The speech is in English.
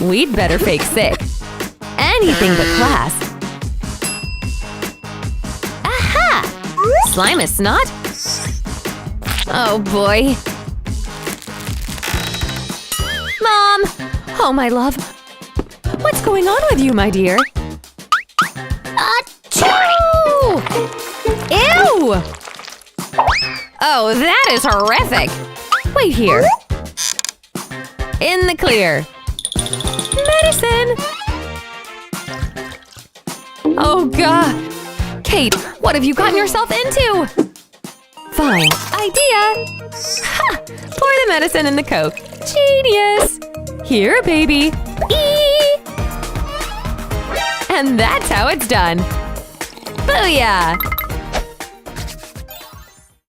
We'd better fake sick. Anything but class. Aha! Slime is snot? Oh boy. Mom! Oh, my love. What's going on with you, my dear? Achoo! Ew! Oh, that is horrific! Wait here. In the clear. Medicine! Oh, God! Kate, what have you gotten yourself into? Fine. Idea! Ha! Pour the medicine in the Coke. Genius! Here, baby. Eee! And that's how it's done. Booyah!